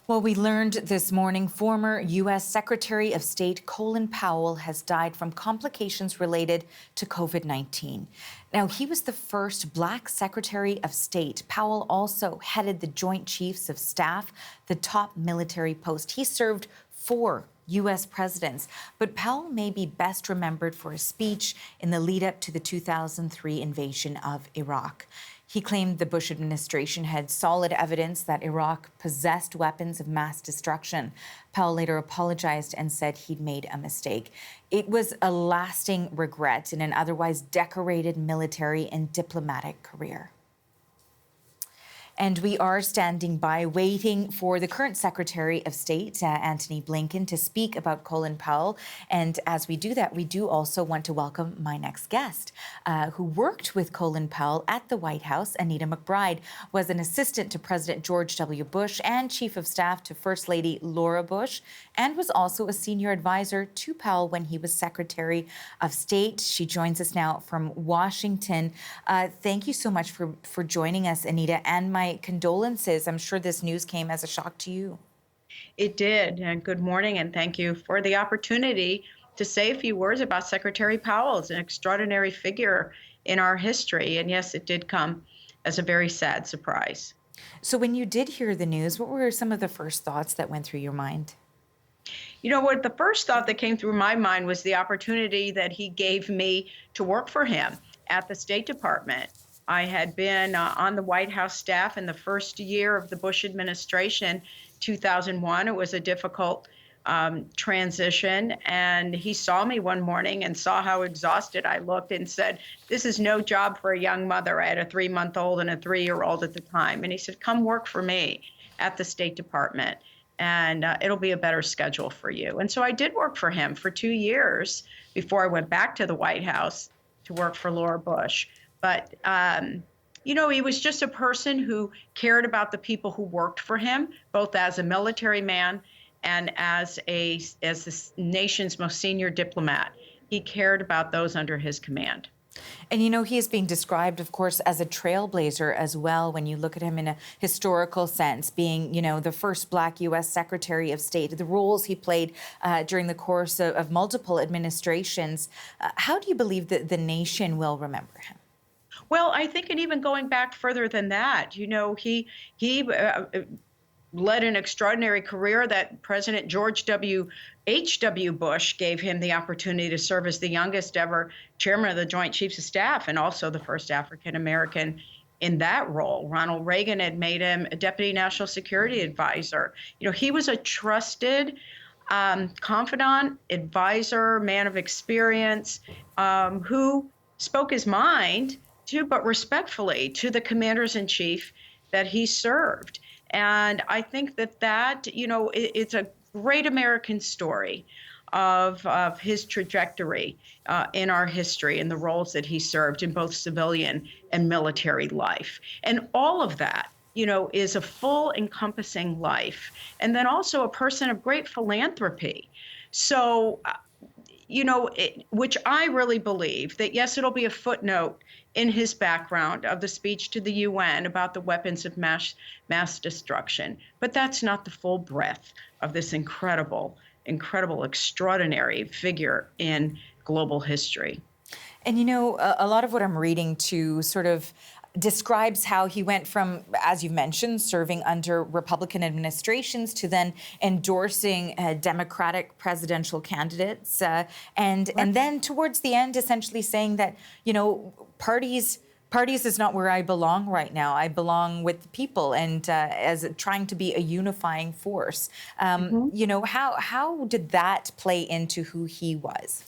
Well, we learned this morning former U.S. Secretary of State Colin Powell has died from complications related to COVID-19. Now, he was the first Black Secretary of State. Powell also headed the Joint Chiefs of Staff, the top military post. He served 4 U.S. presidents, but Powell may be best remembered for a speech in the lead up to the 2003 invasion of Iraq. He claimed the Bush administration had solid evidence that Iraq possessed weapons of mass destruction. Powell later apologized and said he'd made a mistake. It was a lasting regret in an otherwise decorated military and diplomatic career. And we are standing by waiting for the current Secretary of State, Antony Blinken, to speak about Colin Powell. And as we do that, we do also want to welcome my next guest, who worked with Colin Powell at the White House. Anita McBride was an assistant to President George W. Bush and Chief of Staff to First Lady Laura Bush, and was also a senior advisor to Powell when he was Secretary of State. She joins us now from Washington. Thank you so much for joining us, Anita, and my condolences. I'm sure this news came as a shock to you. It did, and good morning, and thank you for the opportunity to say a few words about Secretary Powell. It's an extraordinary figure in our history, and yes, it did come as a very sad surprise. So when you did hear the news, what were some of the first thoughts that went through your mind? You know what, the first thought that came through my mind was the opportunity that he gave me to work for him at the State Department. I had been on the White House staff in the first year of the Bush administration, 2001. It was a difficult transition, and he saw me one morning and saw how exhausted I looked and said, "This is no job for a young mother." I had a 3-month-old and a 3-year-old at the time. And he said, "Come work for me at the State Department, and it'll be a better schedule for you." And so I did work for him for 2 years before I went back to the White House to work for Laura Bush. But, you know, he was just a person who cared about the people who worked for him, both as a military man and as the nation's most senior diplomat. He cared about those under his command. And, you know, he is being described, of course, as a trailblazer as well, when you look at him in a historical sense, being, you know, the first Black U.S. Secretary of State, the roles he played during the course of multiple administrations. How do you believe that the nation will remember him? Well, I think, and even going back further than that, you know, he led an extraordinary career that President George H.W. Bush gave him the opportunity to serve as the youngest ever chairman of the Joint Chiefs of Staff, and also the first African American in that role. Ronald Reagan had made him a deputy national security advisor. You know, he was a trusted confidant, advisor, man of experience, who spoke his mind but respectfully to the commanders-in-chief that he served. And I think that, you know, it's a great American story of his trajectory in our history and the roles that he served in both civilian and military life. And all of that, you know, is a full encompassing life. And then also a person of great philanthropy. So, you know, which I really believe that, yes, it'll be a footnote in his background of the speech to the UN about the weapons of mass destruction. But that's not the full breadth of this incredible, extraordinary figure in global history. And, you know, a lot of what I'm reading too sort of describes how he went from, as you mentioned, serving under Republican administrations to then endorsing Democratic presidential candidates, and then towards the end, essentially saying that, you know, parties is not where I belong right now. I belong with the people, and as trying to be a unifying force. You know, how did that play into who he was?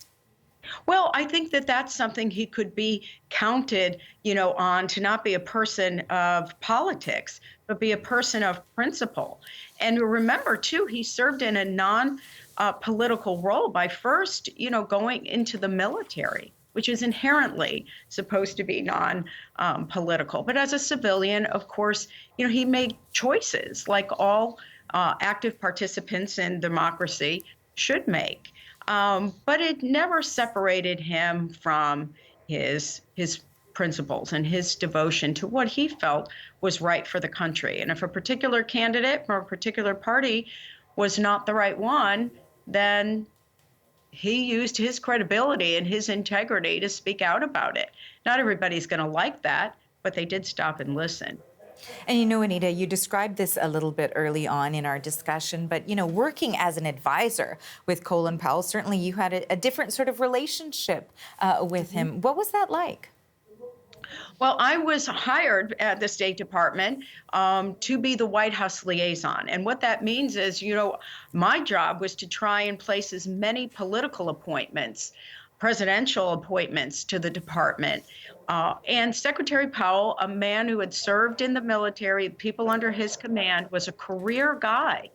Well, I think that that's something he could be counted, you know, on, to not be a person of politics, but be a person of principle. And remember, too, he served in a non-political role by first, you know, going into the military, which is inherently supposed to be non-political. But as a civilian, of course, you know, he made choices like all active participants in democracy should make. But it never separated him from his principles and his devotion to what he felt was right for the country. And if a particular candidate from a particular party was not the right one, then he used his credibility and his integrity to speak out about it. Not everybody's going to like that, but they did stop and listen. And you know, Anita, you described this a little bit early on in our discussion, but you know, working as an advisor with Colin Powell, certainly you had a different sort of relationship with him. What was that like? Well, I was hired at the State Department to be the White House liaison. And what that means is, my job was to try and place as many political appointments, presidential appointments to the department. And Secretary Powell, a man who had served in the military, people under his command, was a career guy.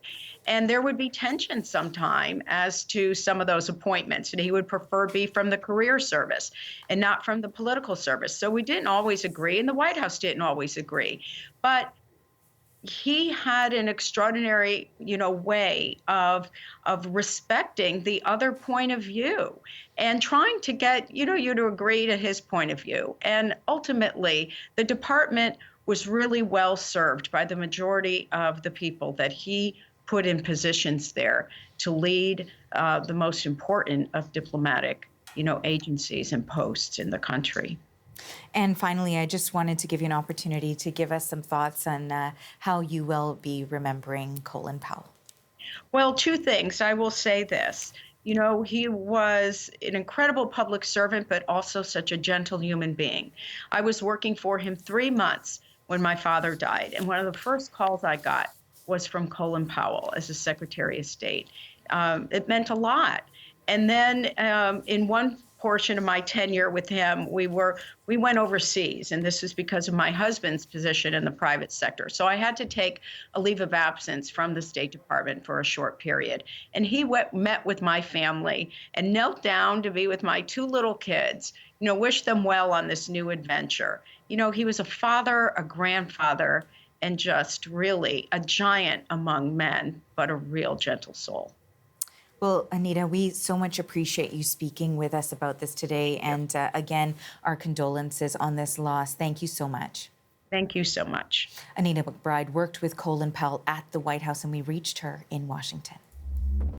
And there would be tension sometime as to some of those appointments. And he would prefer be from the career service and not from the political service. So we didn't always agree, and the White House didn't always agree. But he had an extraordinary, way of respecting the other point of view and trying to get, you to agree to his point of view. And ultimately, the department was really well served by the majority of the people that he put in positions there to lead the most important of diplomatic, agencies and posts in the country. And finally, I just wanted to give you an opportunity to give us some thoughts on how you will be remembering Colin Powell. Well, two things. I will say this. He was an incredible public servant, but also such a gentle human being. I was working for him 3 months when my father died. And one of the first calls I got was from Colin Powell as the Secretary of State. It meant a lot. And then in one portion of my tenure with him, we went overseas, and this was because of my husband's position in the private sector. So I had to take a leave of absence from the State Department for a short period. And he met with my family and knelt down to be with my 2 little kids, wish them well on this new adventure. He was a father, a grandfather, and just really a giant among men, but a real gentle soul. Well, Anita, we so much appreciate you speaking with us about this today. And again, our condolences on this loss. Thank you so much. Thank you so much. Anita McBride worked with Colin Powell at the White House, and we reached her in Washington.